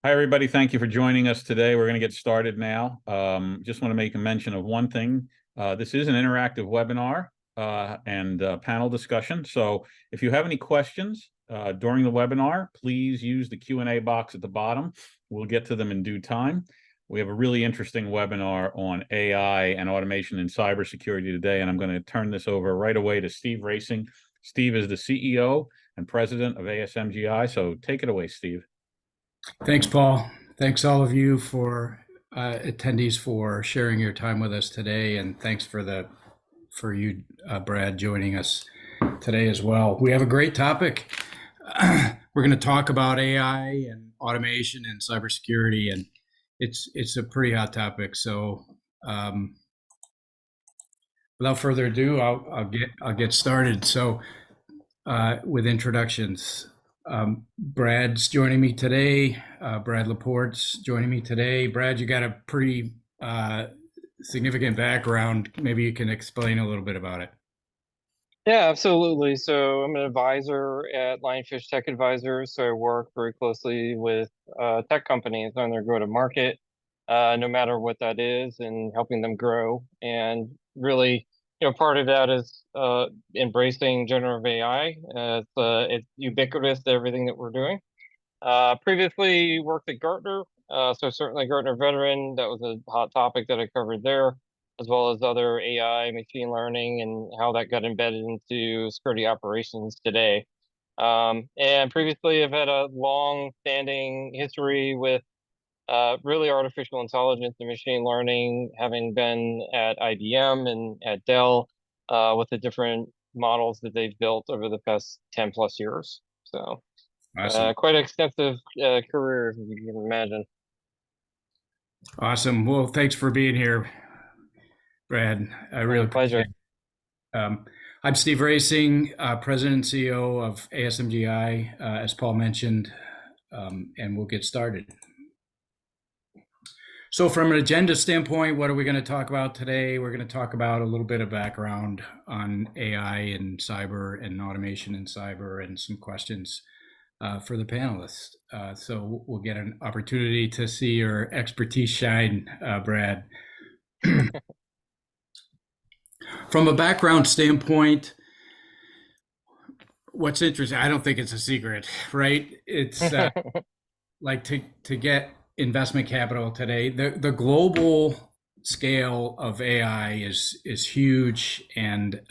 Hi, everybody. Thank you for joining us today. We're going to get started now. Just want to make a mention of one thing. This is an interactive webinar and panel discussion. So if you have any questions during the webinar, please use the Q&A box at the bottom. We'll get to them in due time. We have a really interesting webinar on AI and automation in cybersecurity today, and I'm going to turn this over right away to Steve Racing. Steve is the CEO and president of ASMGi, so take it away, Steve. Thanks, Paul. Thanks all of you for attendees for sharing your time with us today, and thanks for you, Brad, joining us today as well. We have a great topic. We're going to talk about AI and automation and cybersecurity, and it's a pretty hot topic. So, without further ado, I'll get started. So, with introductions. Brad's joining me today. Brad Laporte's joining me today. Brad, you got a pretty significant background. Maybe you can explain a little bit about it. Yeah, absolutely. So I'm an advisor at Lionfish Tech Advisors. So I work very closely with tech companies on their go-to-market, no matter what that is, and helping them grow. And really, part of that is embracing generative AI. It's ubiquitous to everything that we're doing. Previously worked at Gartner, so certainly Gartner veteran. That was a hot topic that I covered there, as well as other AI, machine learning, and how that got embedded into security operations today. And previously, I've had a long-standing history with really artificial intelligence and machine learning, having been at IBM and at Dell with the different models that they've built over the past 10 plus years. So Awesome. quite an extensive career, if you can imagine. Awesome. Well, thanks for being here, Brad. I really Pleasure. appreciate it. I'm Steve Racing, President and CEO of ASMGi, as Paul mentioned, and we'll get started. So from an agenda standpoint, what are we going to talk about today? We're going to talk about a little bit of background on AI and cyber and automation in cyber and some questions for the panelists. So we'll get an opportunity to see your expertise shine, Brad. From a background standpoint, what's interesting, I don't think it's a secret, right? It's like to get investment capital today, the global scale of AI is huge, and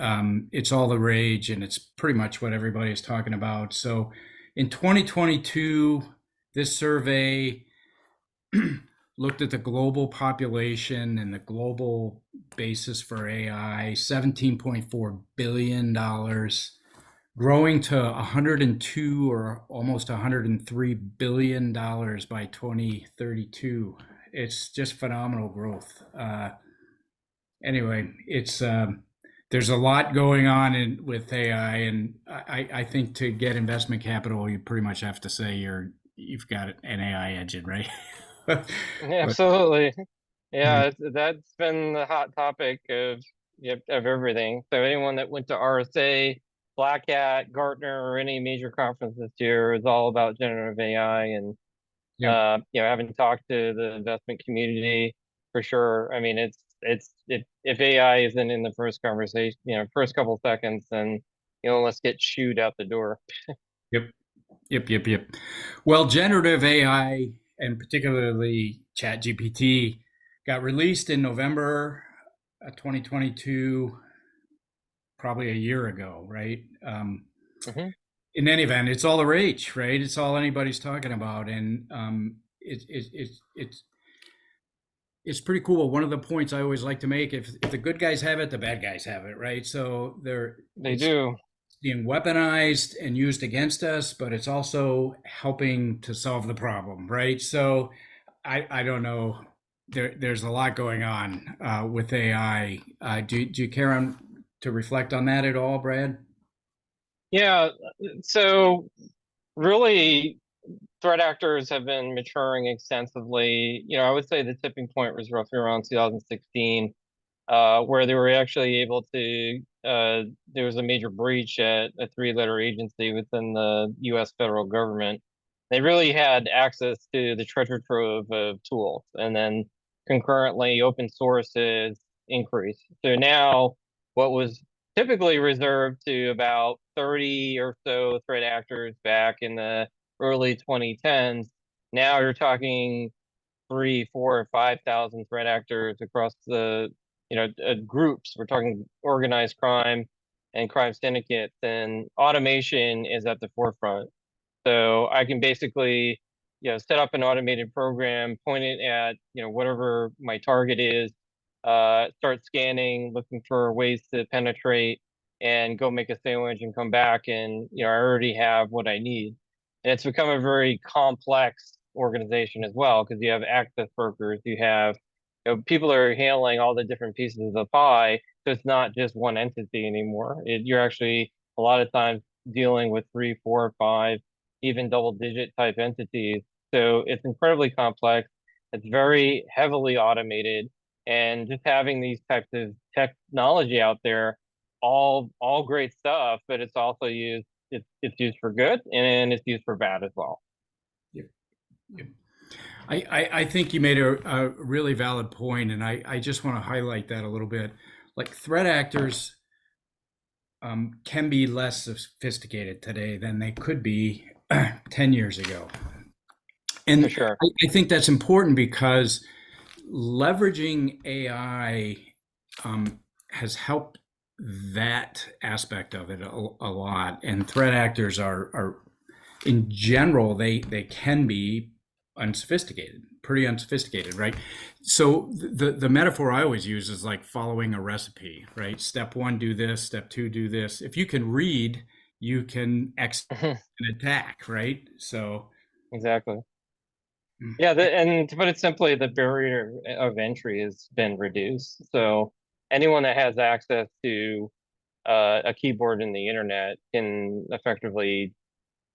it's all the rage, and it's pretty much what everybody is talking about. So in 2022, this survey looked at the global population and the global basis for AI, $17.4 billion, growing to 102 or almost $103 billion by 2032. It's just phenomenal growth. Anyway, it's there's a lot going on with AI, and I think to get investment capital, you pretty much have to say you've got an AI engine, right? Absolutely. Yeah, that's been the hot topic of everything. So anyone that went to RSA, Black Hat, Gartner, or any major conference this year is all about generative AI. And having talked to the investment community, for sure. I mean, if AI isn't in the first conversation, first couple seconds, then let's get shooed out the door. Yep. Well, generative AI, and particularly ChatGPT, got released in November 2022, probably a year ago, right? In any event, it's all the rage, right? It's all anybody's talking about, and it's pretty cool. One of the points I always like to make: if the good guys have it, the bad guys have it, right? So they do. Being weaponized and used against us, but it's also helping to solve the problem, right? So I don't know. There's a lot going on with AI. Do you care to reflect on that at all, Brad? Yeah. So really, threat actors have been maturing extensively. I would say the tipping point was roughly around 2016, where they were actually able to. There was a major breach at a three-letter agency within the U.S. federal government, They really had access to the treasure trove of tools, and then concurrently open sources increased. So now what was typically reserved to about 30 or so threat actors back in the early 2010s, now you're talking 3, 4, 5,000 threat actors across the groups. We're talking organized crime and crime syndicates, and automation is at the forefront. So I can basically, set up an automated program, point it at, whatever my target is, start scanning, looking for ways to penetrate, and go make a sandwich and come back, and I already have what I need. And it's become a very complex organization as well, because you have access brokers, you have, people are handling all the different pieces of the pie. So it's not just one entity anymore. You're actually a lot of times dealing with 3, 4, 5, even double-digit type entities. So it's incredibly complex. It's very heavily automated, and just having these types of technology out there, all great stuff, but it's also used. It's used for good, and it's used for bad as well. Yep. Yep. I think you made a really valid point, and I just want to highlight that a little bit. Like threat actors can be less sophisticated today than they could be 10 years ago. And For sure. I think that's important because leveraging AI has helped that aspect of it a lot. And threat actors are in general, they can be unsophisticated, pretty unsophisticated, right? So the metaphor I always use is like following a recipe, right? Step 1, do this. Step 2, do this. If you can read, you can execute an attack, right? So exactly. Yeah, and to put it simply, the barrier of entry has been reduced. So anyone that has access to a keyboard in the internet can effectively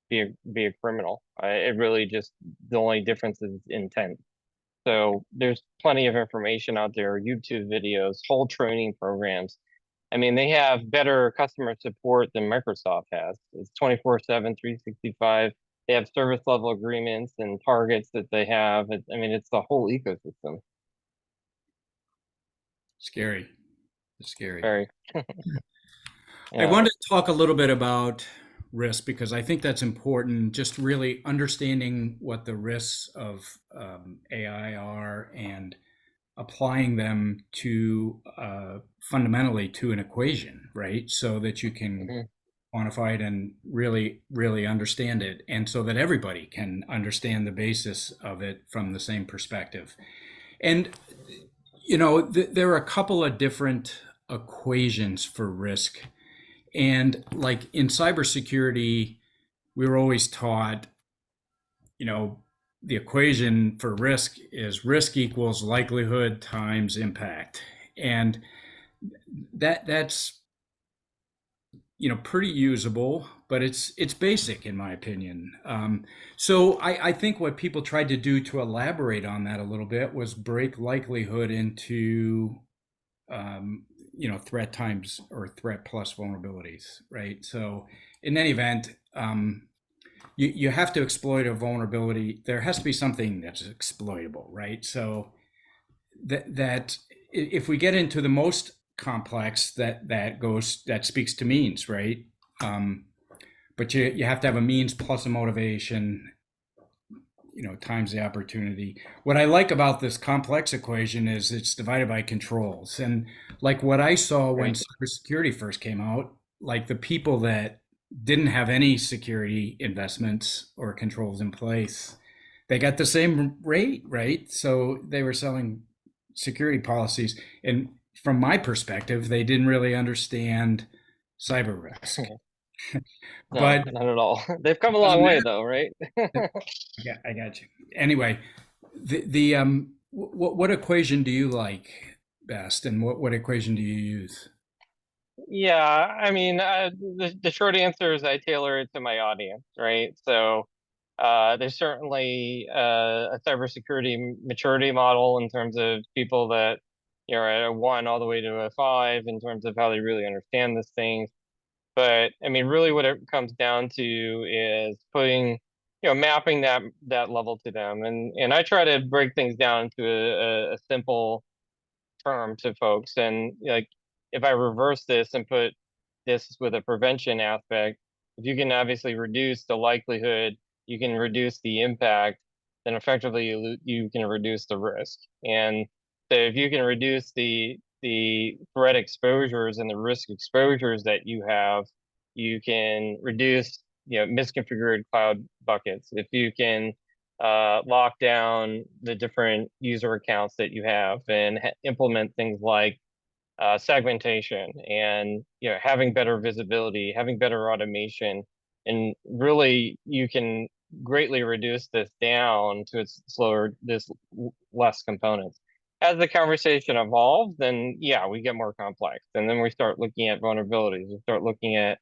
be a criminal. It really just, the only difference is intent. So there's plenty of information out there, YouTube videos, whole training programs. I mean, they have better customer support than Microsoft has. It's 24/7, 365. They have service level agreements and targets that they have. I mean, it's the whole ecosystem. scary. It's scary. Very. I Yeah. wanted to talk a little bit about risk because I think that's important, just really understanding what the risks of AI are and applying them to fundamentally to an equation, right? So that you can quantify it and really, really understand it, and so that everybody can understand the basis of it from the same perspective. And there are a couple of different equations for risk. And like in cybersecurity, we were always taught, the equation for risk is risk equals likelihood times impact. And that's pretty usable, but it's basic in my opinion. So I think what people tried to do to elaborate on that a little bit was break likelihood into threat times or threat plus vulnerabilities, right? So in any event, you have to exploit a vulnerability. There has to be something that's exploitable, right? So that if we get into the most complex, that speaks to means, right? But you have to have a means plus a motivation, times the opportunity. What I like about this complex equation is it's divided by controls. And like what I saw when cybersecurity first came out, like the people that didn't have any security investments or controls in place, they got the same rate, right? So they were selling security policies. And from my perspective, they didn't really understand cyber risk. No, But not at all. They've come a long way though, right? Yeah, I got you. Anyway, the what equation do you like best, and what equation do you use? Yeah, I mean, the short answer is I tailor it to my audience, right? So there's certainly a cybersecurity maturity model in terms of people that are at a 1 all the way to a 5 in terms of how they really understand this thing. But I mean, really what it comes down to is putting mapping that level to them. And I try to break things down to a simple term to folks. And like, if I reverse this and put this with a prevention aspect, if you can obviously reduce the likelihood, you can reduce the impact, then effectively you can reduce the risk. And so if you can reduce the threat exposures and the risk exposures that you have, you can reduce misconfigured cloud buckets. If you can lock down the different user accounts that you have and implement things like segmentation and having better visibility, having better automation, and really you can greatly reduce this down to its less components. As the conversation evolves, then yeah, we get more complex, and then we start looking at vulnerabilities. We start looking at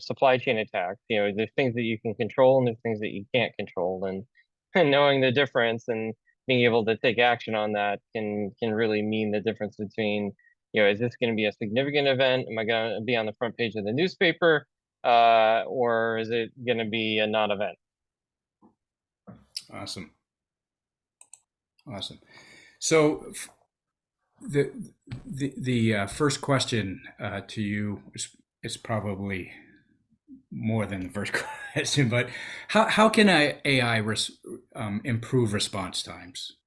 supply chain attacks. There's things that you can control and there's things that you can't control, and knowing the difference and being able to take action on that can really mean the difference between is this going to be a significant event? Am I going to be on the front page of the newspaper? Or is it going to be a non-event? Awesome. Awesome. So the first question to you is probably more than the first question, but how can AI improve response times?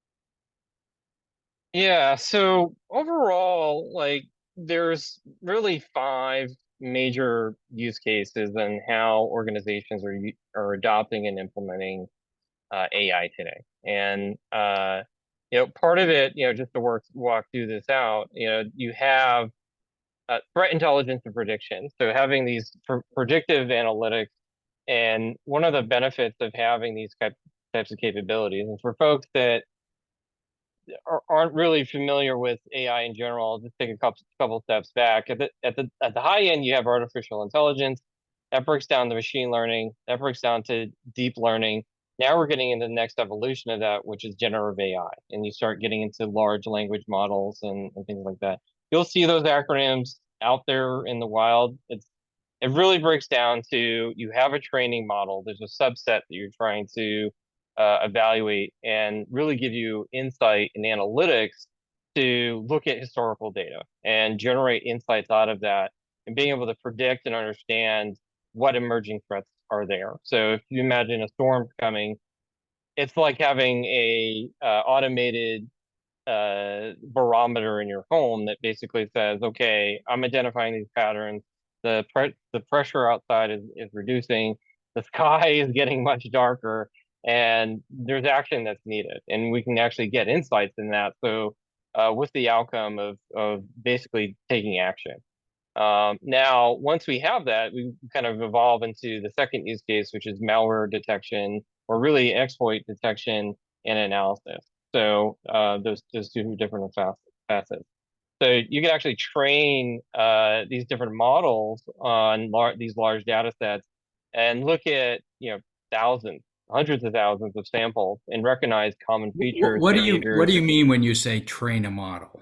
Yeah, so overall, like there's really 5 major use cases and how organizations are adopting and implementing AI today. And part of it, just to walk through this out, you have threat intelligence and prediction. So having these predictive analytics, and one of the benefits of having these types of capabilities, and for folks that aren't really familiar with AI in general, I'll just take a couple steps back. At the high end, you have artificial intelligence that breaks down to machine learning, that breaks down to deep learning. Now we're getting into the next evolution of that, which is generative AI, and you start getting into large language models and things like that. You'll see those acronyms out there in the wild. It really breaks down to you have a training model. There's a subset that you're trying to evaluate and really give you insight and analytics to look at historical data and generate insights out of that and being able to predict and understand what emerging threats are there. So if you imagine a storm coming, it's like having a automated barometer in your home that basically says, okay, I'm identifying these patterns. The pressure outside is reducing. The sky is getting much darker, and there's action that's needed. And we can actually get insights in that. So with the outcome of basically taking action. Now, once we have that, we kind of evolve into the second use case, which is malware detection, or really exploit detection and analysis. So those 2 different facets. So you can actually train these different models on these large data sets and look at thousands, hundreds of thousands of samples and recognize common features. What do you mean when you say train a model?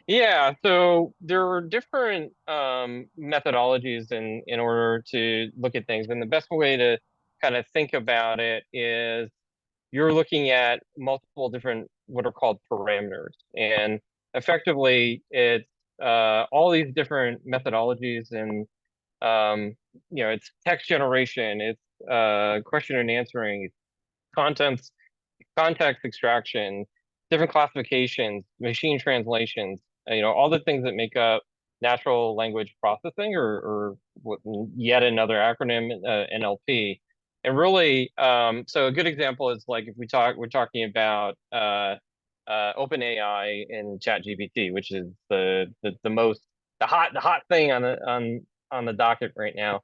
Yeah, so there are different methodologies in order to look at things, and the best way to kind of think about it is you're looking at multiple different what are called parameters, and effectively it's all these different methodologies, and it's text generation, it's question and answering, content context extraction, different classifications, machine translations, all the things that make up natural language processing, or yet another acronym, NLP. And really, so a good example is like if we're talking about OpenAI and ChatGPT, which is the hot thing on the docket right now.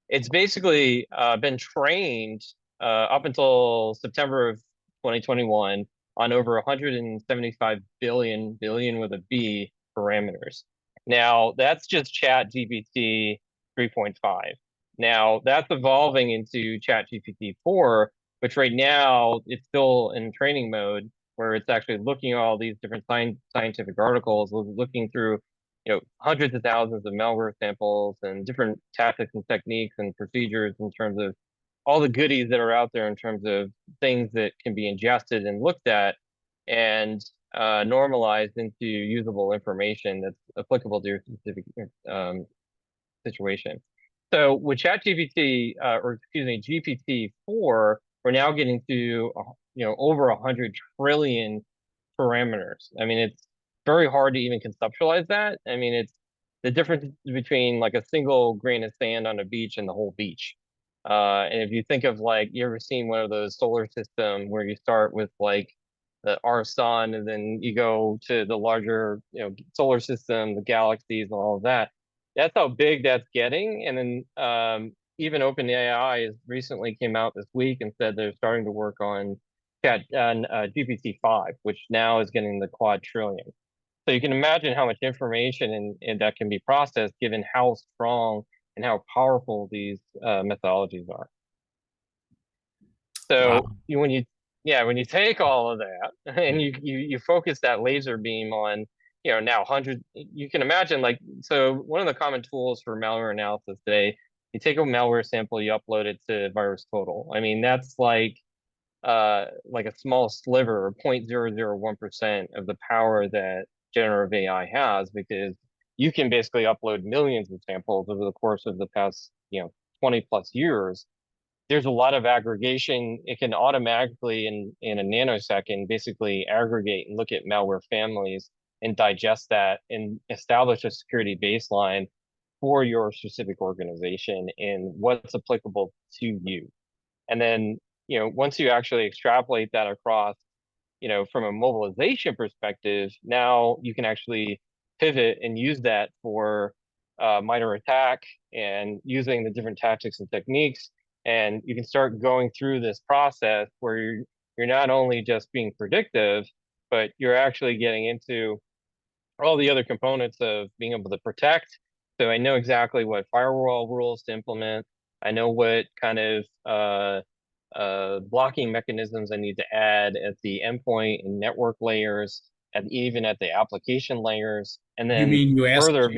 It's basically been trained up until September of 2021 on over 175 billion with a B parameters. Now that's just ChatGPT 3.5. Now that's evolving into ChatGPT 4, which right now it's still in training mode, where it's actually looking at all these different scientific articles, looking through hundreds of thousands of malware samples and different tactics and techniques and procedures in terms of all the goodies that are out there in terms of things that can be ingested and looked at and normalized into usable information that's applicable to your specific situation. So with ChatGPT, or excuse me, GPT-4, we're now getting to over 100 trillion parameters. I mean, it's very hard to even conceptualize that. I mean, it's the difference between like a single grain of sand on a beach and the whole beach. And if you think of like, you ever seen one of those solar system where you start with like our sun and then you go to the larger, solar system, the galaxies and all of that. That's how big that's getting. And then even OpenAI has recently came out this week and said they're starting to work on GPT-5, which now is getting the quadrillion. So you can imagine how much information and that can be processed given how strong and how powerful these methodologies are. Wow. So when you take all of that and you focus that laser beam on, now hundreds, you can imagine like, so one of the common tools for malware analysis today, you take a malware sample, you upload it to VirusTotal. I mean, that's like a small sliver or 0.001% of the power that generative AI has, because you can basically upload millions of samples over the course of the past, 20 plus years. There's a lot of aggregation. It can automatically in a nanosecond basically aggregate and look at malware families and digest that and establish a security baseline for your specific organization and what's applicable to you. And then, once you actually extrapolate that across, from a mobilization perspective, now you can actually pivot and use that for minor attack and using the different tactics and techniques. And you can start going through this process where you're not only just being predictive, but you're actually getting into all the other components of being able to protect. So I know exactly what firewall rules to implement. I know what kind of blocking mechanisms I need to add at the endpoint and network layers, and even at the application layers. And You then mean you asked further,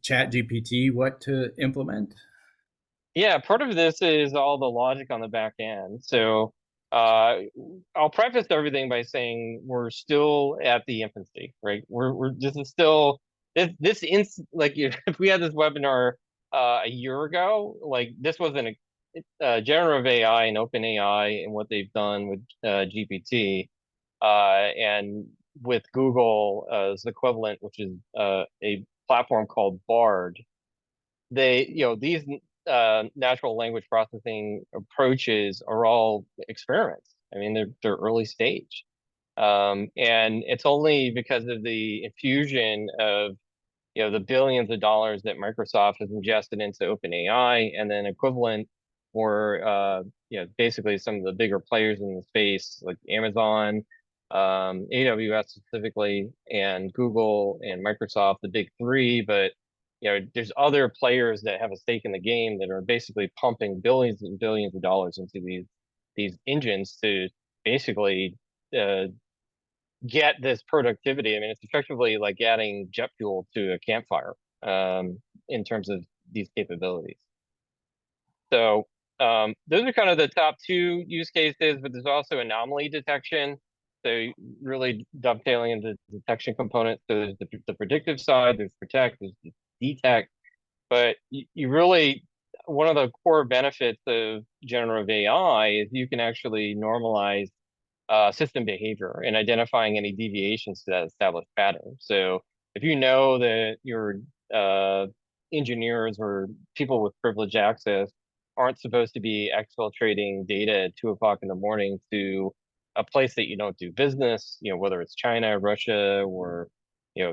Chat GPT what to implement? yeah, part of this is all the logic on the back end. So I'll preface everything by saying we're still at the infancy, right? We're this is still like if we had this webinar a year ago, like this wasn't a generative AI and OpenAI and what they've done with GPT and with Google as equivalent, which is a platform called Bard. These natural language processing approaches are all experiments. I mean, they're early stage, and it's only because of the infusion of the billions of dollars that Microsoft has ingested into OpenAI, and then equivalent for basically some of the bigger players in the space like Amazon, AWS specifically, and Google and Microsoft, the big three. But there's other players that have a stake in the game that are basically pumping billions and billions of dollars into these engines to basically get this productivity. I mean, it's effectively like adding jet fuel to a campfire in terms of these capabilities. So those are kind of the top two use cases, but there's also anomaly detection. So really dovetailing into the detection component. So there's the predictive side, there's protect, there's detect. But you really, one of the core benefits of generative AI is you can actually normalize system behavior and identifying any deviations to that established pattern. So if you know that your engineers or people with privileged access aren't supposed to be exfiltrating data at 2 o'clock in the morning to a place that you don't do business, whether it's China, Russia, or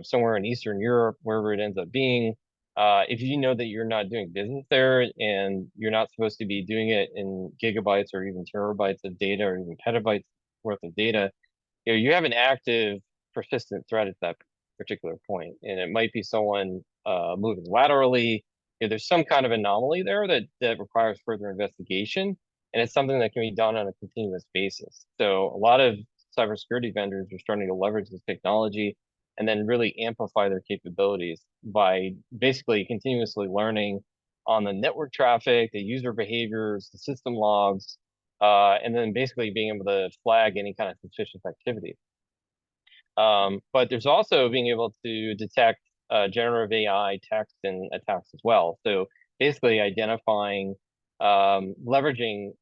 somewhere in Eastern Europe, wherever it ends up being. If you know that you're not doing business there and you're not supposed to be doing it in gigabytes or even terabytes of data or even petabytes worth of data, you have an active persistent threat at that particular point. And it might be someone moving laterally. There's some kind of anomaly there that requires further investigation. And it's something that can be done on a continuous basis. So a lot of cybersecurity vendors are starting to leverage this technology and then really amplify their capabilities by basically continuously learning on the network traffic, the user behaviors, the system logs, and then basically being able to flag any kind of suspicious activity. But there's also being able to detect generative AI text and attacks as well. So basically identifying, leveraging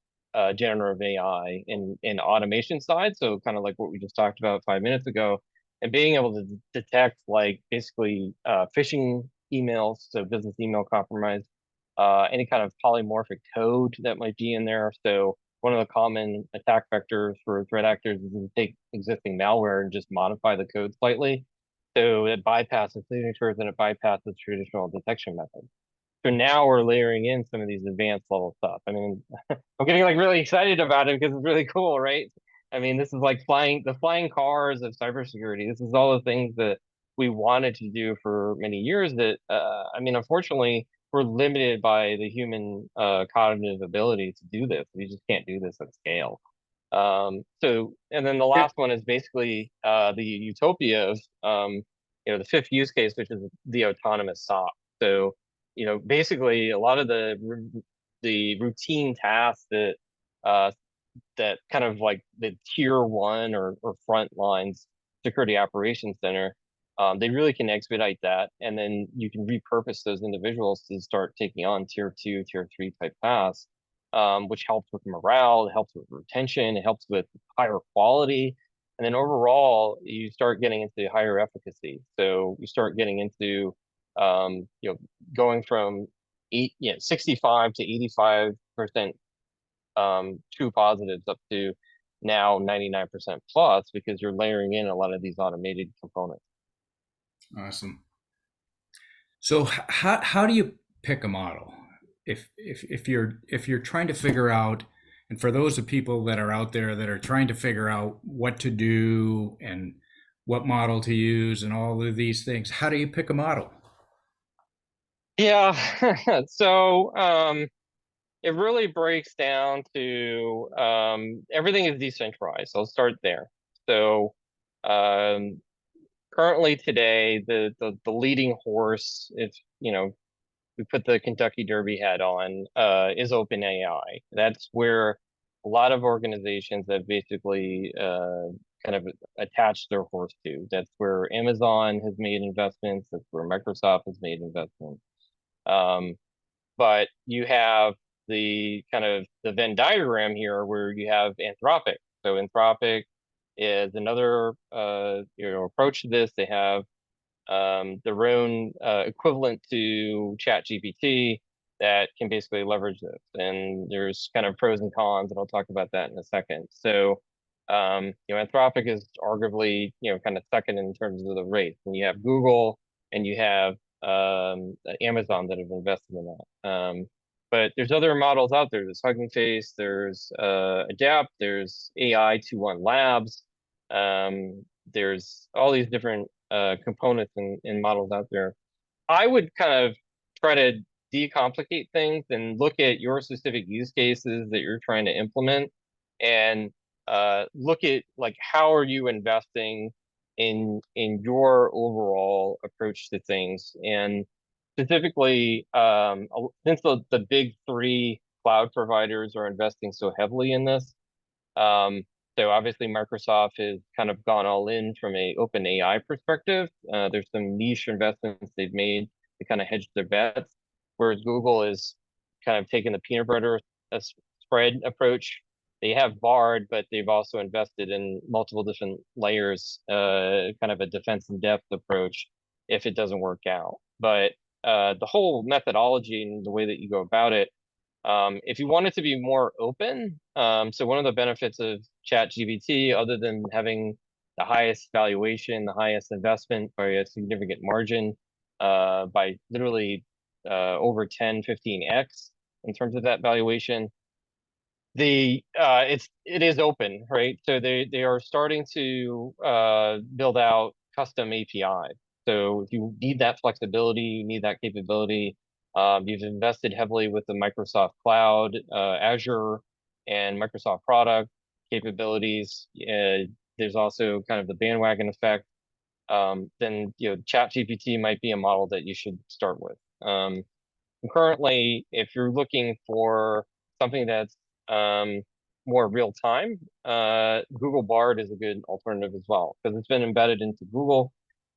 generative AI in automation side. So kind of like what we just talked about 5 minutes ago, and being able to detect like basically phishing emails, so business email compromise, any kind of polymorphic code that might be in there. So one of the common attack vectors for threat actors is to take existing malware and just modify the code slightly. So it bypasses signatures and it bypasses traditional detection methods. So now we're layering in some of these advanced level stuff. I mean, I'm getting like really excited about it because it's really cool, right? I mean, this is like the flying cars of cybersecurity. This is all the things that we wanted to do for many years that, I mean, unfortunately, we're limited by the human cognitive ability to do this. We just can't do this at scale. So, and then the last one is basically the utopia of, the fifth use case, which is the autonomous SOC. So, basically a lot of the routine tasks that that kind of like the tier one or front lines security operations center, they really can expedite that. And then you can repurpose those individuals to start taking on tier two, tier three type tasks, which helps with morale, it helps with retention, it helps with higher quality. And then overall, you start getting into higher efficacy. So you start getting into, going from 65 to 85% true positives up to now 99% plus, because you're layering in a lot of these automated components. Awesome. So how do you pick a model if you're trying to figure out, and for those of people that are out there that are trying to figure out what to do and what model to use and all of these things, how do you pick a model? Yeah. So it really breaks down to everything is decentralized. So I'll start there. So currently today, the leading horse, if we put the Kentucky Derby hat on, is OpenAI. That's where a lot of organizations have basically kind of attached their horse to. That's where Amazon has made investments. That's where Microsoft has made investments. But you have the kind of the Venn diagram here where you have Anthropic. So Anthropic is another approach to this. They have their own equivalent to ChatGPT that can basically leverage this. And there's kind of pros and cons, and I'll talk about that in a second. So Anthropic is arguably kind of second in terms of the race. And you have Google and you have Amazon that have invested in that. But there's other models out there. There's Hugging Face, there's Adapt, there's AI21 Labs. There's all these different components and models out there. I would kind of try to decomplicate things and look at your specific use cases that you're trying to implement, and look at like how are you investing in your overall approach to things. And specifically, since the big three cloud providers are investing so heavily in this, so obviously Microsoft has kind of gone all in from a open AI perspective. There's some niche investments they've made to kind of hedge their bets, whereas Google is kind of taking the peanut butter spread approach. They have Bard, but they've also invested in multiple different layers, kind of a defense in depth approach if it doesn't work out. But the whole methodology and the way that you go about it, if you want it to be more open, so one of the benefits of ChatGPT, other than having the highest valuation, the highest investment by a significant margin, by literally over 10, 15x in terms of that valuation, it is open, right? So they are starting to build out custom API. So if you need that flexibility, you need that capability. You've invested heavily with the Microsoft Cloud, Azure, and Microsoft product capabilities. There's also kind of the bandwagon effect. Then ChatGPT might be a model that you should start with. Currently, if you're looking for something that's more real time, Google Bard is a good alternative as well because it's been embedded into Google,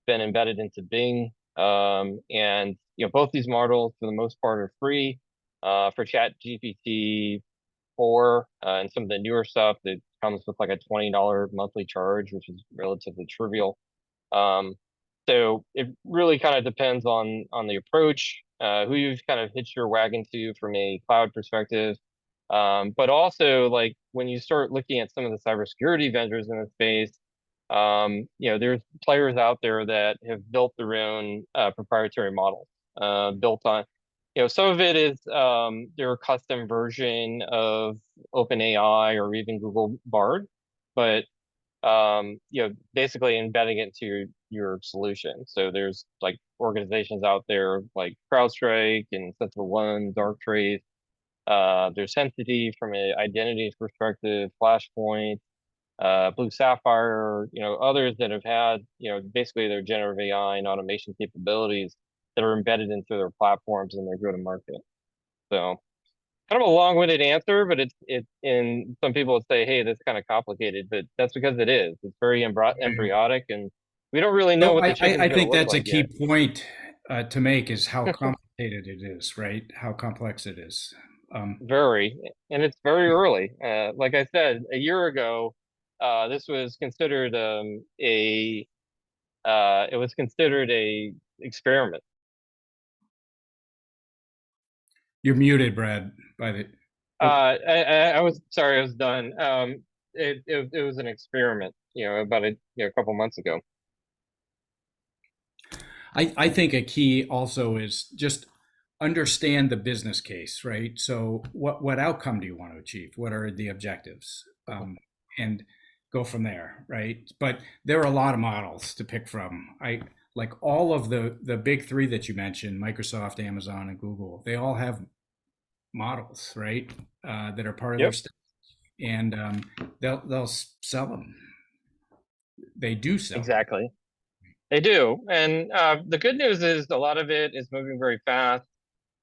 been embedded into Bing, and both these models for the most part are free. For Chat GPT 4 and some of the newer stuff that comes with like a $20 monthly charge, which is relatively trivial. Um, so it really kind of depends on the approach, who you've kind of hitched your wagon to from a cloud perspective. But also like when you start looking at some of the cybersecurity vendors in the space, there's players out there that have built their own proprietary models, built on, some of it is their custom version of OpenAI or even Google Bard, but basically embedding it into your solution. So there's like organizations out there like CrowdStrike and SentinelOne, Darktrace. There's Entity from an identity perspective, Flashpoint, Blue Sapphire, others that have had, basically their generative AI and automation capabilities that are embedded into their platforms and their go-to-market. So kind of a long-winded answer, but and some people would say, hey, that's kind of complicated, but that's because it is. It's very embryonic, and we don't really know So what the chip is I going to think look that's a like key yet. point to make is how complicated it is, right? How complex it is. Very, and it's very early. Like I said, a year ago, this was considered it was considered a experiment. You're muted, Brad, by the. Oh, I was sorry, I was done. It was an experiment, about a couple months ago. I think a key also is just understand the business case, right? So what outcome do you want to achieve? What are the objectives? And go from there, right? But there are a lot of models to pick from. I like all of the big three that you mentioned, Microsoft, Amazon, and Google. They all have models, right? That are part of their Yep. stuff, and they'll sell them. They do sell them. Exactly. They do. And the good news is a lot of it is moving very fast.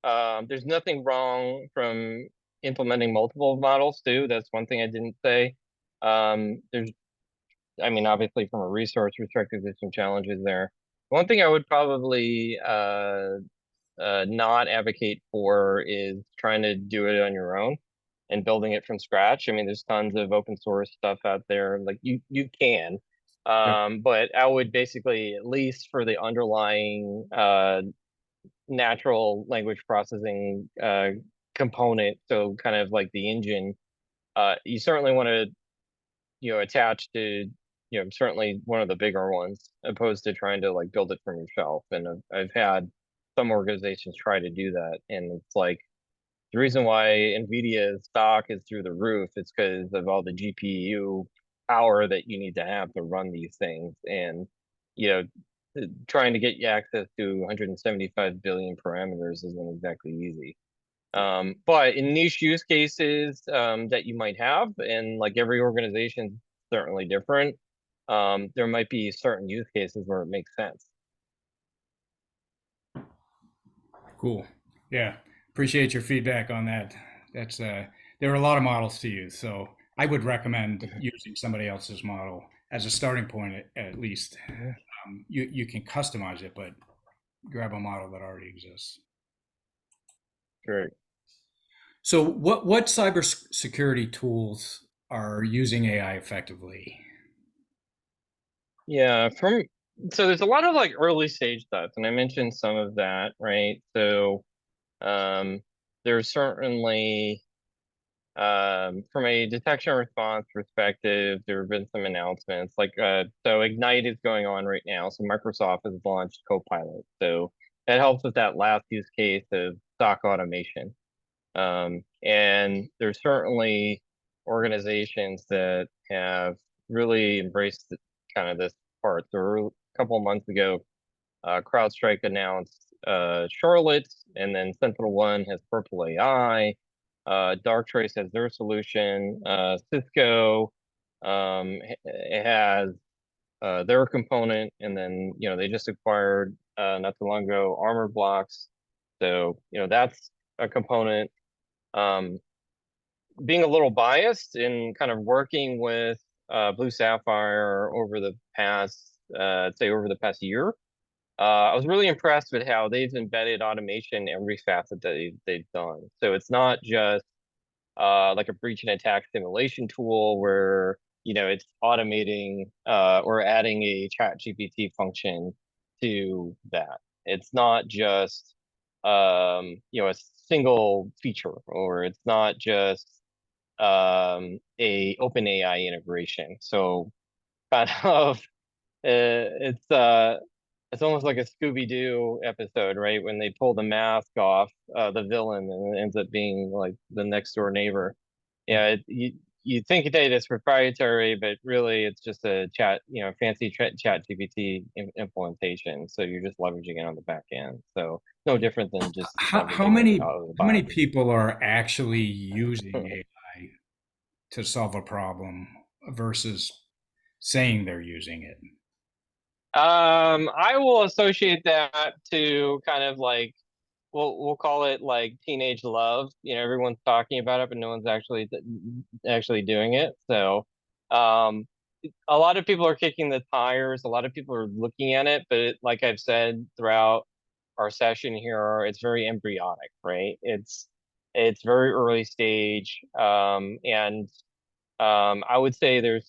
There's nothing wrong from implementing multiple models too. That's one thing I didn't say. I mean, obviously from a resource perspective, there's some challenges there. One thing I would probably not advocate for is trying to do it on your own and building it from scratch. I mean, there's tons of open source stuff out there. Like you can, Yep. but I would basically, at least for the underlying natural language processing component, so kind of like the engine, you certainly want to, attach to, certainly one of the bigger ones, opposed to trying to like build it from yourself. And I've had some organizations try to do that, and it's like the reason why NVIDIA's stock is through the roof is because of all the GPU power that you need to have to run these things. And, you know, trying to get you access to 175 billion parameters isn't exactly easy. But in niche use cases that you might have, and like every organization is certainly different, there might be certain use cases where it makes sense. Cool. Yeah. Appreciate your feedback on that. That's there are a lot of models to use, so I would recommend using somebody else's model as a starting point at least. You can customize it, but grab a model that already exists. Great. So what cybersecurity tools are using AI effectively? Yeah, so there's a lot of like early stage stuff, and I mentioned some of that, right? So um, there's certainly from a detection response perspective, there have been some announcements. Like so Ignite is going on right now. So Microsoft has launched Copilot. So that helps with that last use case of stock automation. And there's certainly organizations that have really embraced kind of this part. So a couple of months ago, CrowdStrike announced Charlotte, and then SentinelOne has Purple AI. Darktrace has their solution. Cisco it has their component, and then they just acquired not too long ago Armor Blocks. So, that's a component. Being a little biased in kind of working with Blue Sapphire over the past, say over the past year, I was really impressed with how they've embedded automation in every facet that they've done. So it's not just like a breach and attack simulation tool where it's automating or adding a chat GPT function to that. It's not just a single feature, or it's not just a open AI integration. So kind of it's almost like a Scooby-Doo episode, right? When they pull the mask off the villain and it ends up being like the next door neighbor. Yeah, you think that it's proprietary, but really it's just a fancy chat GPT implementation. So you're just leveraging it on the back end. So no different than just How leveraging it many out of the how many box. people are actually using AI to solve a problem versus saying they're using it? I will associate that to kind of like we'll call it like teenage love. Everyone's talking about it, but no one's actually doing it. So, um, a lot of people are kicking the tires. A lot of people are looking at it, but like I've said throughout our session here, it's very embryonic, right? It's very early stage, and I would say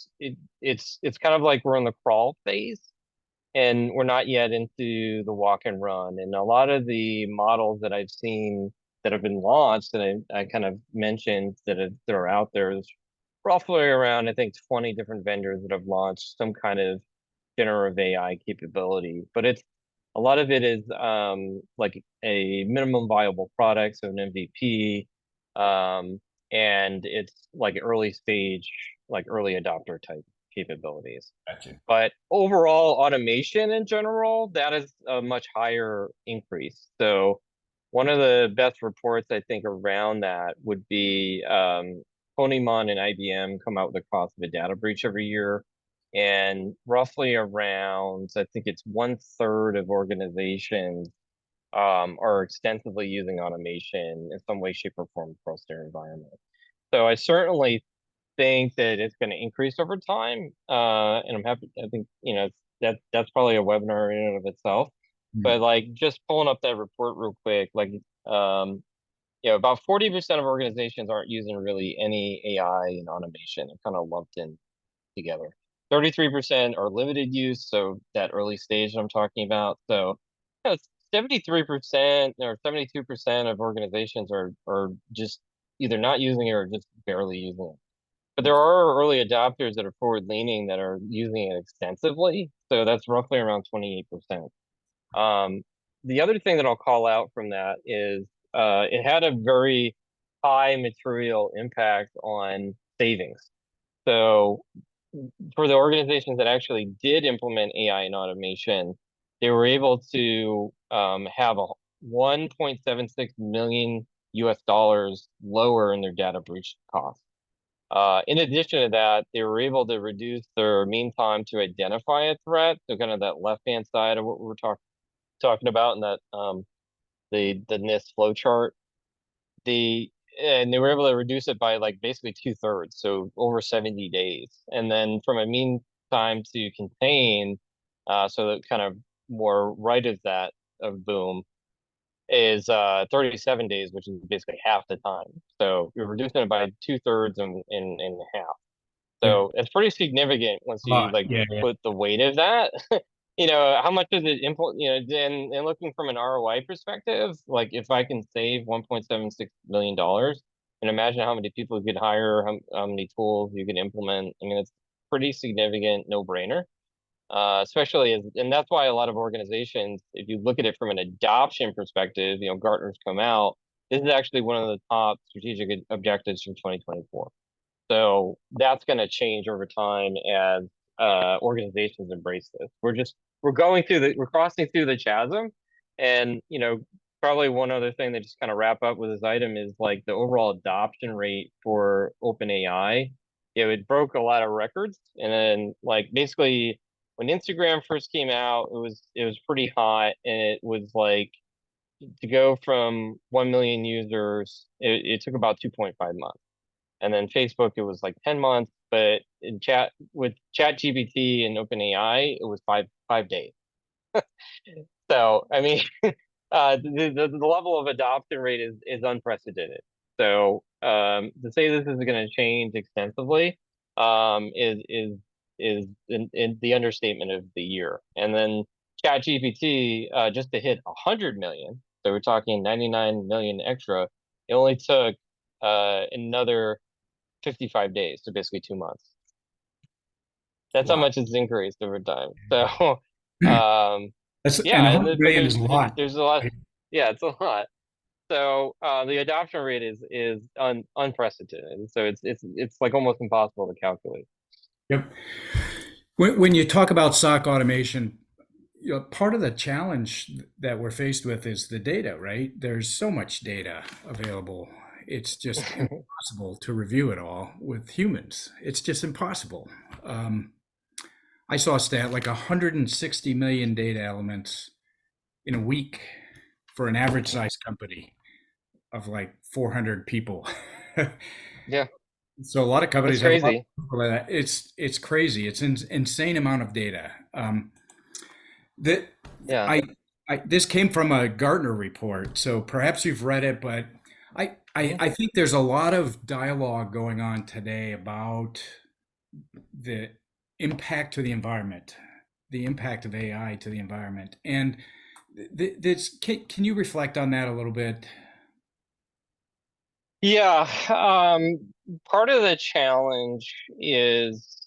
it's kind of like we're in the crawl phase and we're not yet into the walk and run. And a lot of the models that I've seen that have been launched that I kind of mentioned that are out there is roughly around, I think, 20 different vendors that have launched some kind of generative AI capability. But a lot of it is like a minimum viable product, so an MVP, and it's like early stage, like early adopter type capabilities. Gotcha. But overall automation in general, that is a much higher increase. So one of the best reports I think around that would be Honeyman and IBM come out with the cost of a data breach every year. And roughly around, I think it's 1/3 of organizations are extensively using automation in some way, shape, or form across their environment. So I certainly think that it's going to increase over time. And I'm happy. I think that's probably a webinar in and of itself. But like just pulling up that report real quick, like about 40% of organizations aren't using really any AI and automation. They're kind of lumped in together. 33% are limited use, so that early stage I'm talking about. So 73% or 72% of organizations are just either not using it or just barely using it. But there are early adopters that are forward leaning that are using it extensively. So that's roughly around 28%. The other thing that I'll call out from that is it had a very high material impact on savings. So for the organizations that actually did implement AI and automation, they were able to have a 1.76 million US dollars lower in their data breach costs. In addition to that, they were able to reduce their mean time to identify a threat. So kind of that left-hand side of what we're talking about in that the NIST flow chart. And they were able to reduce it by like basically 2/3, so over 70 days. And then from a mean time to contain, so that kind of more right of that of boom is 37 days, which is basically half the time. So you're reducing it by 2/3 in half. Yeah. So it's pretty significant once you like Yeah. put the weight of that. How much does it and looking from an ROI perspective, like if I can save $1.76 million and imagine how many people you could hire, how many tools you could implement. I mean, it's pretty significant, no brainer. Especially and that's why a lot of organizations, if you look at it from an adoption perspective, Gartner's come out, this is actually one of the top strategic objectives from 2024. So that's going to change over time as organizations embrace this. We're crossing through the chasm, and probably one other thing that just kind of wrap up with this item is like the overall adoption rate for OpenAI. It broke a lot of records, and then like basically when Instagram first came out, it was pretty hot, and it was like to go from 1 million users, it took about 2.5 months. And then Facebook, it was like 10 months, but in with ChatGPT and OpenAI, it was five days. So, I mean, the level of adoption rate is unprecedented. So, to say this is going to change extensively, is in the understatement of the year. And then ChatGPT, just to hit 100 million, so we're talking 99 million extra, it only took another 55 days, so basically 2 months. That's how Wow. much it's increased over time. So, um, And yeah, 100 but million is a lot. there's a lot. Right? Yeah, it's a lot. So the adoption rate is unprecedented. So it's like almost impossible to calculate. Yep. When you talk about SOC automation, part of the challenge that we're faced with is the data, right? There's so much data available. It's just impossible to review it all with humans. It's just impossible. I saw a stat like 160 million data elements in a week for an average size company of like 400 people. Yeah, So a lot of that's companies have a lot of crazy. people like that. It's crazy. It's an insane amount of data. That Yeah. I, this came from a Gartner report, so perhaps you've read it, but Mhm. I think there's a lot of dialogue going on today about the impact to the environment, the impact of AI to the environment, and this can you reflect on that a little bit? Yeah. Part of the challenge is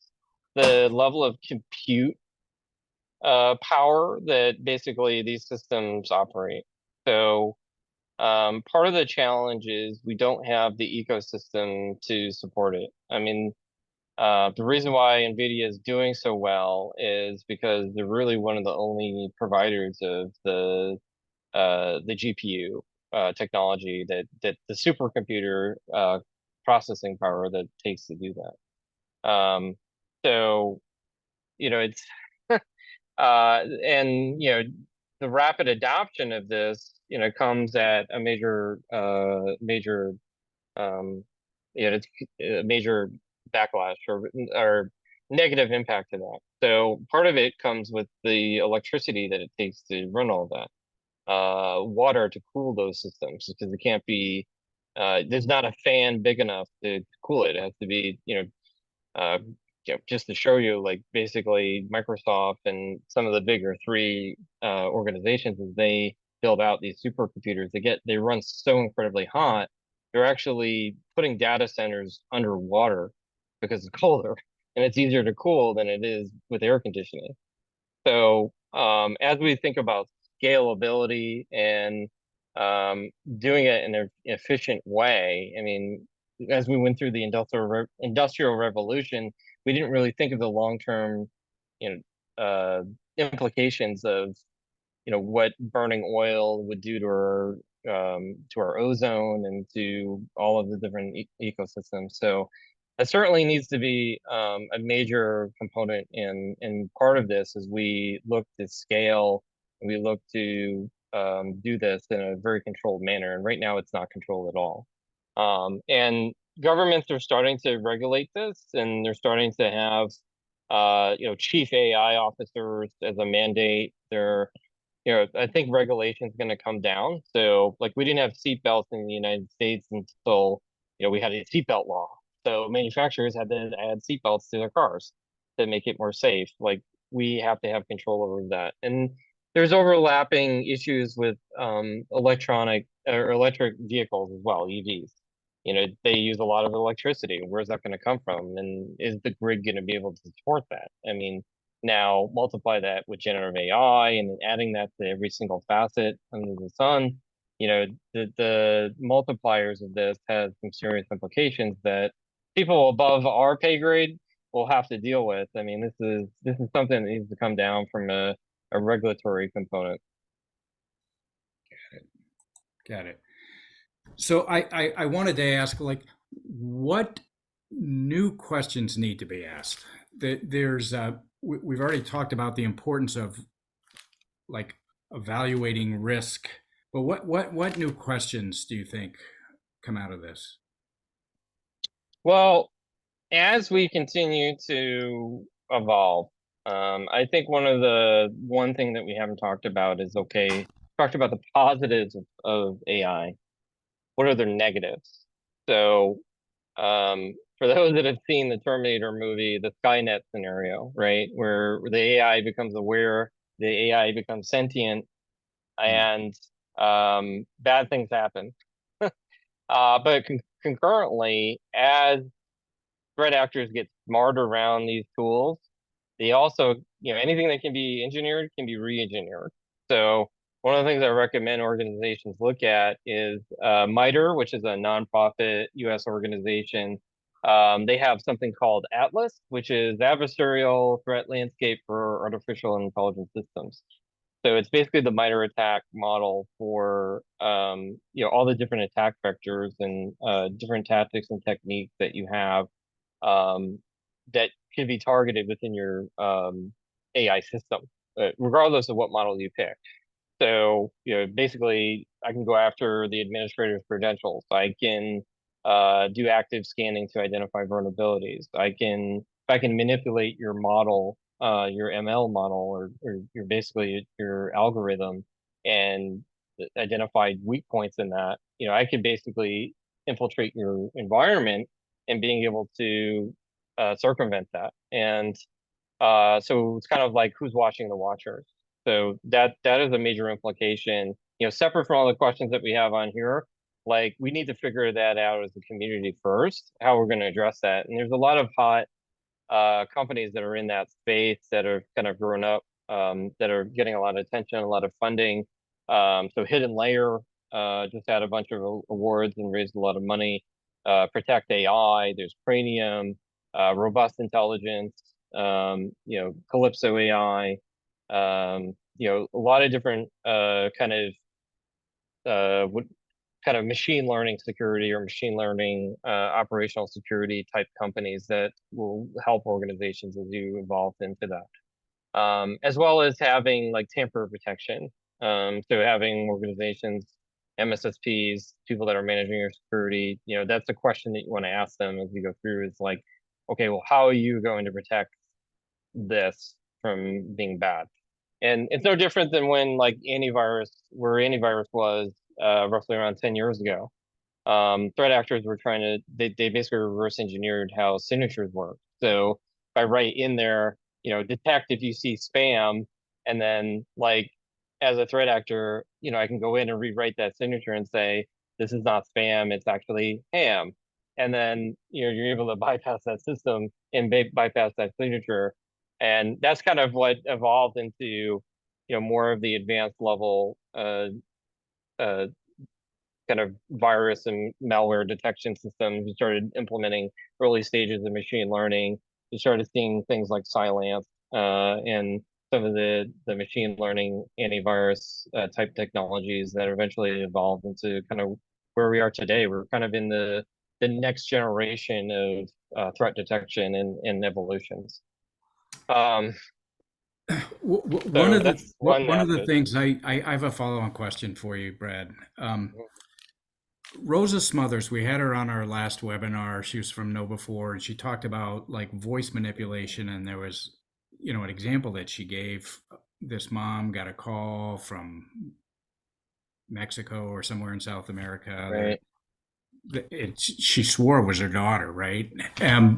the level of compute power that basically these systems operate. So part of the challenge is we don't have the ecosystem to support it. I mean, the reason why NVIDIA is doing so well is because they're really one of the only providers of the GPU technology that the supercomputer processing power that takes to do that. So it's and the rapid adoption of this comes at a major um, it's a major backlash or negative impact to that. So part of it comes with the electricity that it takes to run all that, water to cool those systems because it can't be, there's not a fan big enough to cool it. It has to be, uh, just to show you, like basically Microsoft and some of the bigger three organizations, as they build out these supercomputers, they run so incredibly hot. They're actually putting data centers underwater because it's colder and it's easier to cool than it is with air conditioning. So as we think about scalability and doing it in an efficient way, I mean, as we went through the industrial revolution, we didn't really think of the long-term, implications of what burning oil would do to our ozone and to all of the different ecosystems. So that certainly needs to be a major component in part of this as we look to scale and we look to do this in a very controlled manner. And right now it's not controlled at all. And governments are starting to regulate this, and they're starting to have chief AI officers as a mandate. I think regulation is going to come down. So, like, we didn't have seatbelts in the United States until, we had a seatbelt law. So manufacturers had to add seatbelts to their cars to make it more safe. Like, we have to have control over that. And there's overlapping issues with electronic or electric vehicles as well, EVs. They use a lot of electricity. Where's that going to come from? And is the grid going to be able to support that? I mean, now multiply that with generative AI and adding that to every single facet under the sun, the multipliers of this have some serious implications that people above our pay grade will have to deal with. I mean, this is something that needs to come down from a regulatory component. Got it. So I wanted to ask, like, what new questions need to be asked? There's we've already talked about the importance of like evaluating risk But what new questions do you think come out of this? Well, as we continue to evolve, I think one thing that we haven't talked about is, okay, talked about the positives of AI. What are their negatives? So, for those that have seen the Terminator movie, the Skynet scenario, right, where the AI becomes aware, the AI becomes sentient, Mm. and bad things happen. But concurrently, as threat actors get smarter around these tools, they also, anything that can be engineered can be re-engineered. So one of the things I recommend organizations look at is MITRE, which is a nonprofit U.S. organization. They have something called Atlas, which is Adversarial Threat Landscape for Artificial Intelligence Systems. So it's basically the MITRE attack model for all the different attack vectors and different tactics and techniques that you have um, that can be targeted within your AI system, regardless of what model you pick. So, basically, I can go after the administrator's credentials. I can do active scanning to identify vulnerabilities. If I can manipulate your model, your ML model, or your basically your algorithm, and identify weak points in that. I can basically infiltrate your environment and being able to circumvent that. And so it's kind of like who's watching the watchers. So that is a major implication, separate from all the questions that we have on here. Like we need to figure that out as a community first, how we're going to address that. And there's a lot of hot companies that are in that space that are kind of grown up, that are getting a lot of attention, a lot of funding. So Hidden Layer just had a bunch of awards and raised a lot of money. Protect AI, there's Cranium, Robust Intelligence, Calypso AI, a lot of different what kind of machine learning security or machine learning operational security type companies that will help organizations as you evolve into that. As well as having like tamper protection. So having organizations, MSSPs, people that are managing your security, that's a question that you want to ask them as you go through is like, okay, well, how are you going to protect this from being bad? And it's no different than when like where antivirus was roughly around 10 years ago. Threat actors were they basically reverse engineered how signatures work. So if I write in there, detect if you see spam, and then like as a threat actor, I can go in and rewrite that signature and say, this is not spam, it's actually ham. And then, you're able to bypass that system and bypass that signature. And that's kind of what evolved into, more of the advanced level uh, kind of virus and malware detection systems. We started implementing early stages of machine learning. We started seeing things like Cylance and some of the machine learning antivirus type technologies that eventually evolved into kind of where we are today. We're kind of in the next generation of threat detection and evolutions. Um, One so of the that's one one of the aspect. things I have a follow-on question for you, Brad. Rosa Smothers, we had her on our last webinar. She was from Know4, and she talked about like voice manipulation. And there was, an example that she gave. This mom got a call from Mexico or somewhere in South America. Right. She swore it was her daughter, right?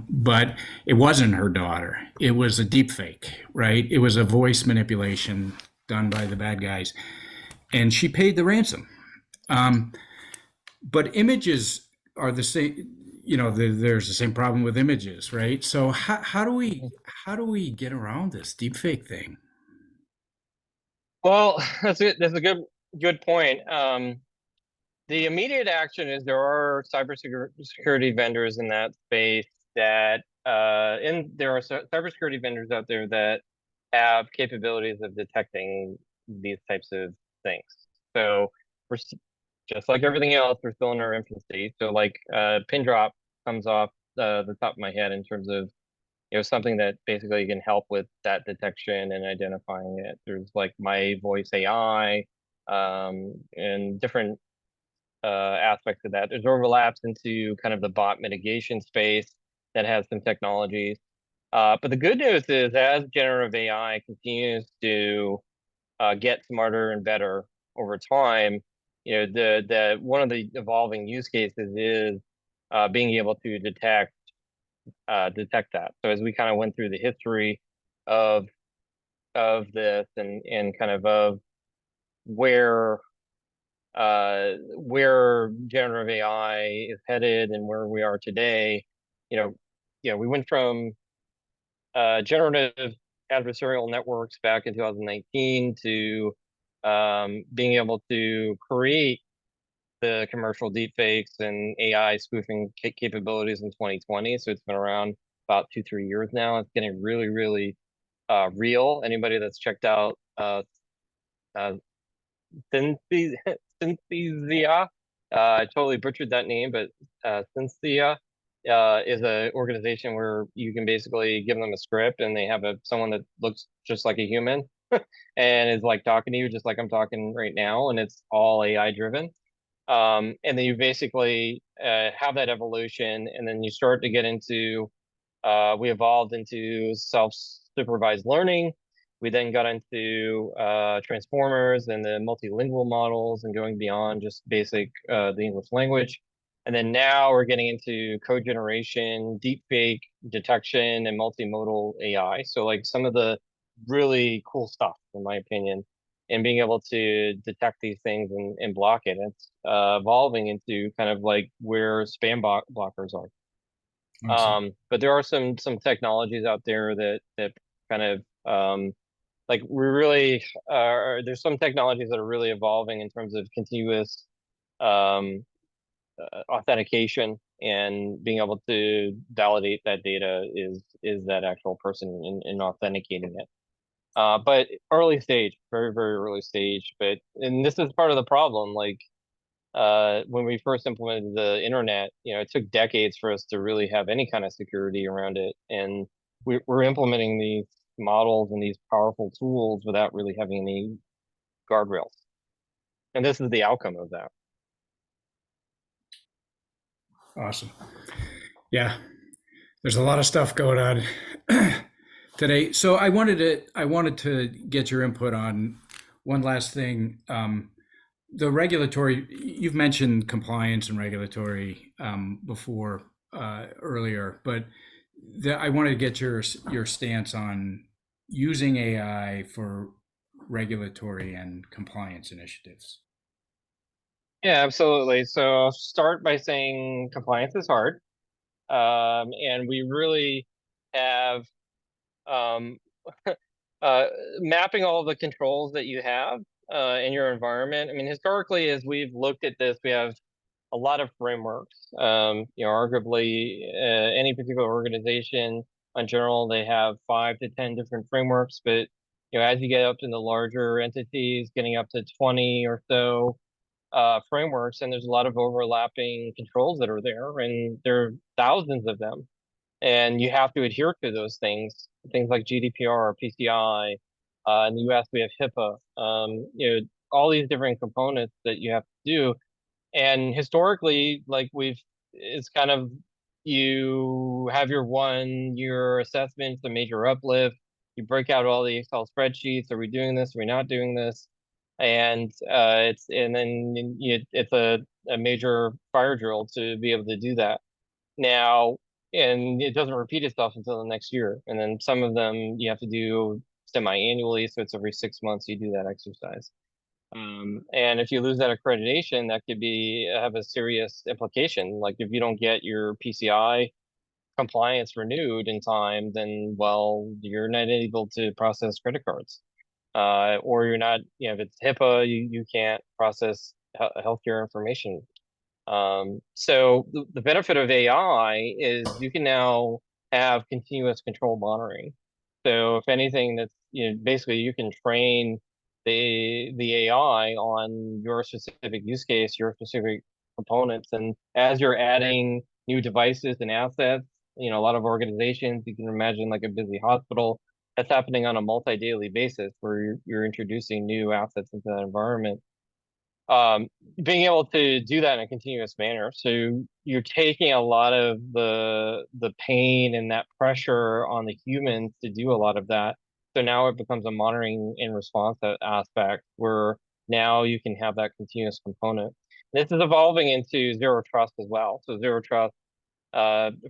But it wasn't her daughter. It was a deep fake, right? It was a voice manipulation done by the bad guys, and she paid the ransom. But images are the same. There's the same problem with images, right? So how do we get around this deepfake thing? Well, that's a good point. The immediate action is there are cybersecurity vendors in that space and there are cybersecurity vendors out there that have capabilities of detecting these types of things. So we're just like everything else, we're still in our infancy. So like pin drop comes off the top of my head in terms of something that basically can help with that detection and identifying it. There's like my voice AI. and different aspects of that. There's overlaps into kind of the bot mitigation space that has some technologies. But the good news is, as generative AI continues to get smarter and better over time, the one of the evolving use cases is being able to detect that. So as we kind of went through the history of this and kind of where generative AI is headed and where we are today, we went from generative adversarial networks back in 2019 to being able to create the commercial deepfakes and AI spoofing capabilities in 2020. So it's been around about 2-3 years now. It's getting really, really real. Anybody that's checked out Synthesia, I totally butchered that name, but Synthesia is an organization where you can basically give them a script and they have someone that looks just like a human and is like talking to you just like I'm talking right now, and it's all AI driven. And then you basically have that evolution, and then you start to get into we evolved into self-supervised learning. We then got into transformers and the multilingual models and going beyond just basic the English language. And then now we're getting into code generation, deepfake detection, and multimodal AI. So like some of the really cool stuff, in my opinion, and being able to detect these things and block it. It's evolving into kind of like where spam blockers are. Awesome. But there are some technologies out there that kind of like we really there's some technologies that are really evolving in terms of continuous um, authentication, and being able to validate that data is that actual person in authenticating it. But early stage, very, very early stage. And this is part of the problem. Like when we first implemented the internet, it took decades for us to really have any kind of security around it. And we're implementing these models and these powerful tools without really having any guardrails. And this is the outcome of that. Awesome. Yeah, there's a lot of stuff going on today. So I wanted to get your input on one last thing. The regulatory, you've mentioned compliance and regulatory before earlier, but I wanted to get your stance on using AI for regulatory and compliance initiatives. Yeah, absolutely. So I'll start by saying compliance is hard. And we really have um, mapping all the controls that you have in your environment. I mean, historically, as we've looked at this, we have a lot of frameworks. Arguably, any particular organization, in general, they have 5 to 10 different frameworks. But as you get up into larger entities, getting up to 20 or so frameworks, and there's a lot of overlapping controls that are there, and there are thousands of them, and you have to adhere to those things like GDPR, PCI. In the US, we have HIPAA. All these different components that you have to do. And historically, like it's kind of, you have your 1-year assessment, the major uplift. You break out all the Excel spreadsheets. Are we doing this? Are we not doing this? And it's a major fire drill to be able to do that. Now, and it doesn't repeat itself until the next year. And then some of them you have to do semi-annually, so it's every 6 months you do that exercise. And if you lose that accreditation, that could have a serious implication. Like if you don't get your PCI compliance renewed in time, then well, you're not able to process credit cards. Or you're not, if it's HIPAA, you can't process healthcare information. So the benefit of AI is you can now have continuous control monitoring. So if anything, that's basically you can train the AI on your specific use case, your specific components, and as you're adding new devices and assets, a lot of organizations, you can imagine like a busy hospital, that's happening on a multi-daily basis where you're introducing new assets into that environment. being able to do that in a continuous manner. So you're taking a lot of the pain and that pressure on the humans to do a lot of that. So now it becomes a monitoring and response aspect where now you can have that continuous component. This is evolving into zero trust as well. So zero trust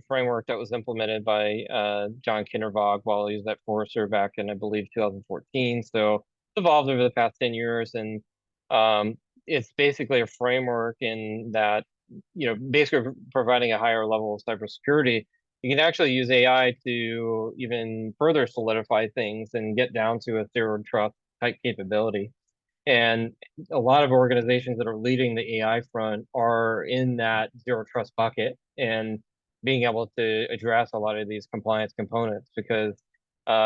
framework that was implemented by John Kindervag while he was at Forrester back in, I believe, 2014. So it's evolved over the past 10 years. And it's basically a framework in that, basically providing a higher level of cybersecurity. You can actually use AI to even further solidify things and get down to a zero trust type capability. And a lot of organizations that are leading the AI front are in that zero trust bucket and being able to address a lot of these compliance components because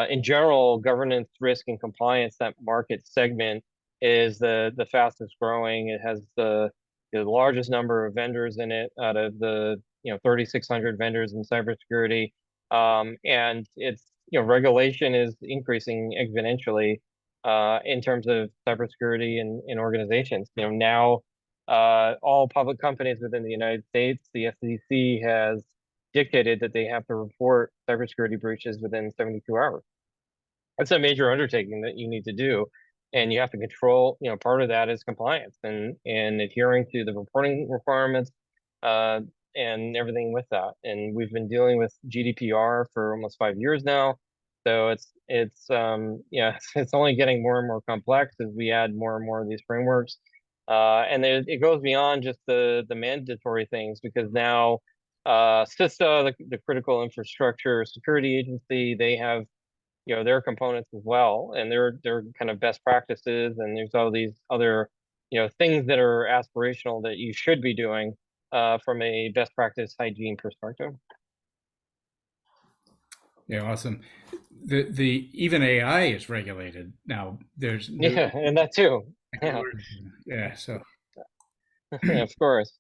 in general, governance, risk, and compliance, that market segment is the fastest growing. It has the largest number of vendors in it out of the 3,600 vendors in cybersecurity. And it's regulation is increasing exponentially in terms of cybersecurity in organizations. Now all public companies within the United States, the SEC has dictated that they have to report cybersecurity breaches within 72 hours. That's a major undertaking that you need to do. And you have to control, part of that is compliance and adhering to the reporting requirements and everything with that. And we've been dealing with GDPR for almost 5 years now. So it's only getting more and more complex as we add more and more of these frameworks. And it goes beyond just the mandatory things because now CISA, the Critical Infrastructure Security Agency, they have their components as well, and they're kind of best practices, and there's all these other things that are aspirational that you should be doing from a best practice hygiene perspective. Yeah, awesome. The even AI is regulated now. There's Yeah, and that too. Yeah, yeah. So of course.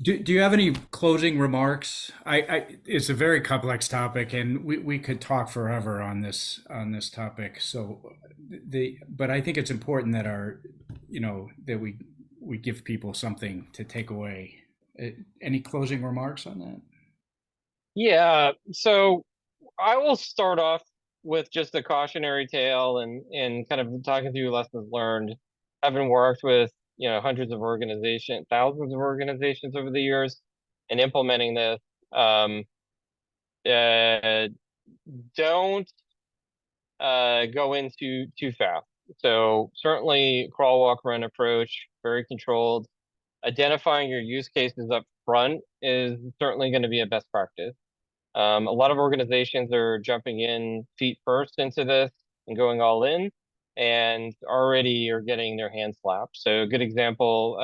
do you have any closing remarks? It's a very complex topic, and we could talk forever on this topic. So but I think it's important that that we give people something to take away. Any closing remarks on that? Yeah, so I will start off with just a cautionary tale and kind of talking through lessons learned. Having worked with hundreds of organizations, thousands of organizations over the years, and implementing this, uh, don't go in too fast. So certainly crawl, walk, run approach, very controlled. Identifying your use cases up front is certainly going to be a best practice. A lot of organizations are jumping in feet first into this and going all in, and already are getting their hands slapped. So a good example,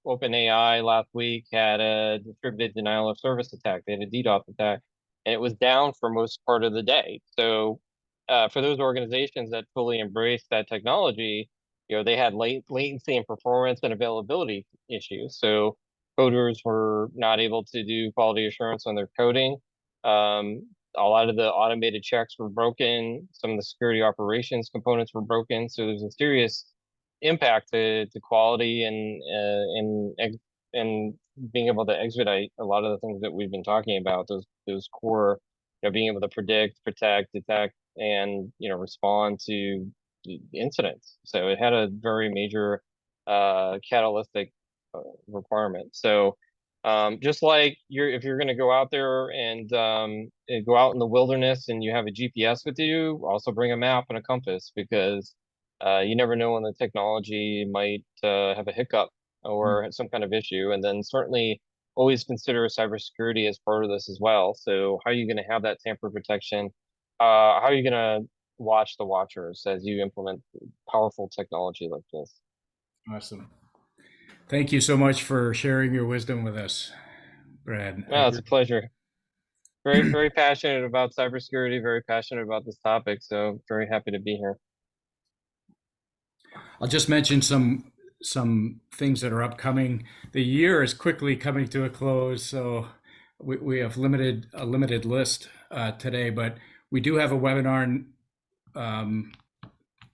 OpenAI last week had a distributed denial of service attack. They had a DDoS attack, and it was down for most part of the day. So for those organizations that fully embraced that technology, they had latency and performance and availability issues. So coders were not able to do quality assurance on their coding. A lot of the automated checks were broken. Some of the security operations components were broken. So there's a serious impact to quality and being able to expedite a lot of the things that we've been talking about. Those core, being able to predict, protect, detect, and respond to incidents. So it had a very major catalytic requirement. So just like if you're going to go out there and go out in the wilderness and you have a GPS with you, also bring a map and a compass because you never know when the technology might have a hiccup or some kind of issue. And then certainly always consider cybersecurity as part of this as well. So how are you going to have that tamper protection? How are you going to watch the watchers as you implement powerful technology like this? Awesome. Thank you so much for sharing your wisdom with us, Brad. Oh, it's a pleasure. Very, very passionate about cybersecurity, very passionate about this topic. So very happy to be here. I'll just mention some things that are upcoming. The year is quickly coming to a close, so we have a limited list today, but we do have a webinar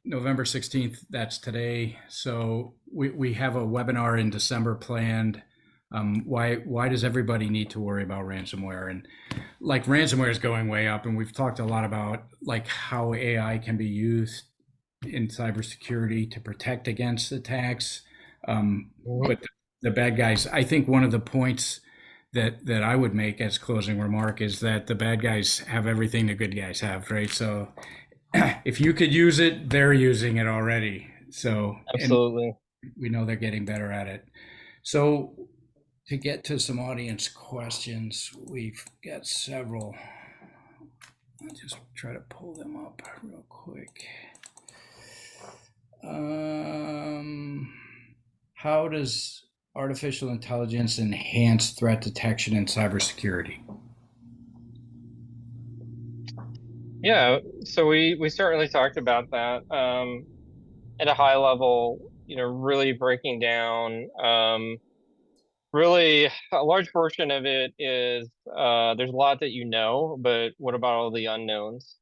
November 16th, that's today. So we have a webinar in December planned. Why does everybody need to worry about ransomware? And like ransomware is going way up, and we've talked a lot about like how AI can be used in cybersecurity to protect against attacks. But the bad guys, I think one of the points that I would make as closing remark is that the bad guys have everything the good guys have, right? So if you could use it, they're using it already. So, and Absolutely. we know they're getting better at it. So to get to some audience questions, we've got several. I'll just try to pull them up real quick. How does artificial intelligence enhance threat detection in cybersecurity? Yeah, so we certainly talked about that at a high level, really breaking down. Really, a large portion of it is there's a lot that you know, but what about all the unknowns?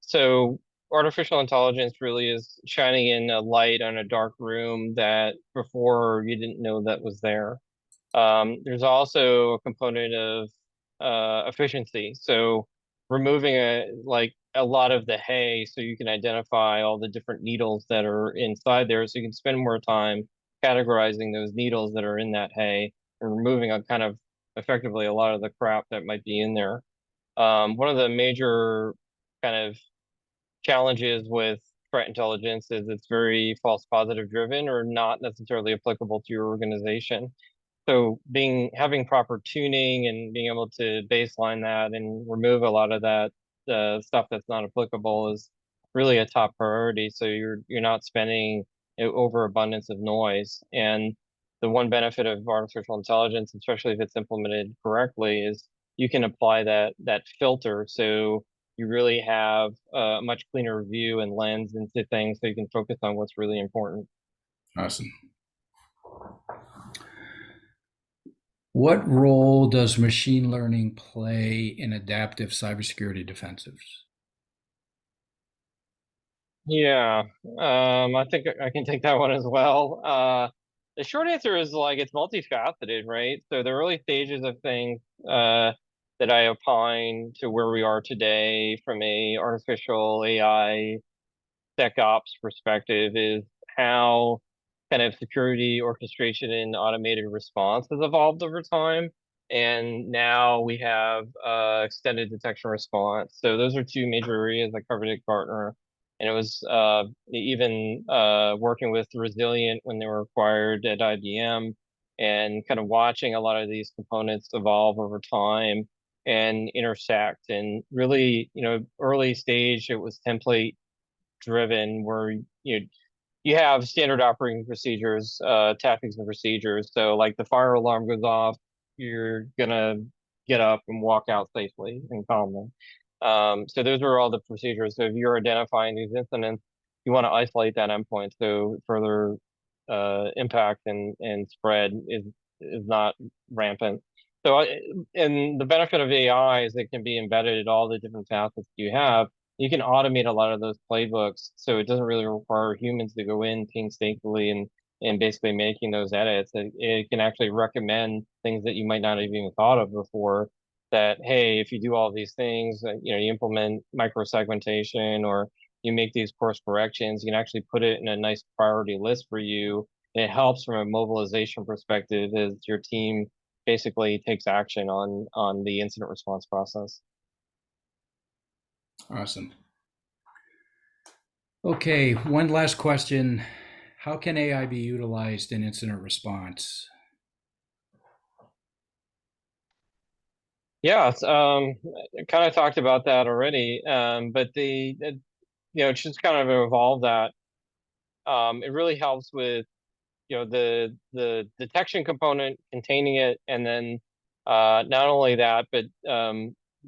So artificial intelligence really is shining in a light on a dark room that before you didn't know that was there. There's also a component of efficiency. So removing a lot of the hay so you can identify all the different needles that are inside there. So you can spend more time categorizing those needles that are in that hay and removing a kind of effectively a lot of the crap that might be in there. One of the major kind of challenges with threat intelligence is it's very false positive driven or not necessarily applicable to your organization. So having proper tuning and being able to baseline that and remove a lot of that stuff that's not applicable is really a top priority. So you're not spending overabundance of noise. And the one benefit of artificial intelligence, especially if it's implemented correctly, is you can apply that filter. So you really have a much cleaner view and lens into things, so you can focus on what's really important. Awesome. What role does machine learning play in adaptive cybersecurity defensives? Yeah, I think I can take that one as well. The short answer is like it's multifaceted, right? So the early stages of things that I opine to where we are today from a artificial AI SecOps perspective is how kind of security orchestration and automated response has evolved over time. And now we have extended detection response. So those are two major areas I covered at Gartner. And it was even working with Resilient when they were acquired at IBM and kind of watching a lot of these components evolve over time and intersect. And really, early stage, it was template driven where you have standard operating procedures, tactics and procedures. So like the fire alarm goes off, you're gonna get up and walk out safely and calmly. So those are all the procedures. So if you're identifying these incidents, you want to isolate that endpoint so further impact and spread is not rampant. So and the benefit of AI is it can be embedded in all the different facets you have. You can automate a lot of those playbooks, so it doesn't really require humans to go in painstakingly and basically making those edits. It can actually recommend things that you might not have even thought of before. That hey, if you do all these things, you implement microsegmentation or you make these course corrections, you can actually put it in a nice priority list for you. And it helps from a mobilization perspective as your team basically takes action on the incident response process. Awesome. Okay, one last question. How can AI be utilized in incident response? Yeah, I kind of talked about that already, but it's just kind of evolved that. It really helps with the detection component, containing it, and then not only that, but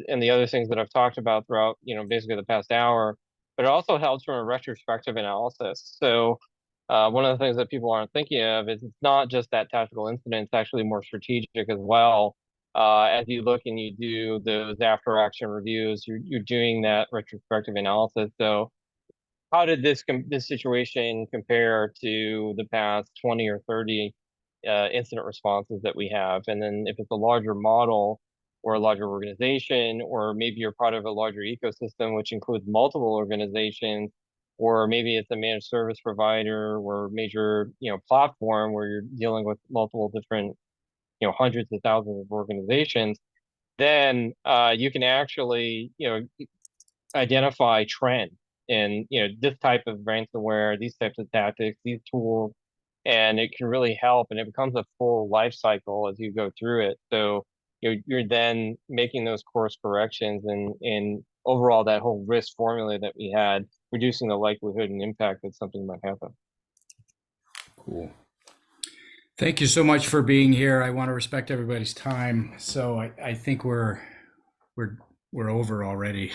and the other things that I've talked about throughout basically the past hour, but it also helps from a retrospective analysis. So one of the things that people aren't thinking of is it's not just that tactical incident; it's actually more strategic as well. As you look and you do those after action reviews, you're doing that retrospective analysis. So how did this situation compare to the past 20 or 30 incident responses that we have? And then if it's a larger model or a larger organization, or maybe you're part of a larger ecosystem, which includes multiple organizations, or maybe it's a managed service provider or major, platform where you're dealing with multiple different, hundreds of thousands of organizations, then you can actually, identify trends in, this type of ransomware, these types of tactics, these tools, and it can really help. And it becomes a full life cycle as you go through it. So you're then making those course corrections, and overall that whole risk formula that we had, reducing the likelihood and impact that something might happen. Cool. Thank you so much for being here. I want to respect everybody's time, so I think we're over already.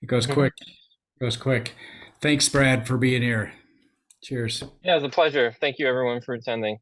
It goes quick. It goes quick. Thanks, Brad, for being here. Cheers. Yeah, it was a pleasure. Thank you everyone for attending.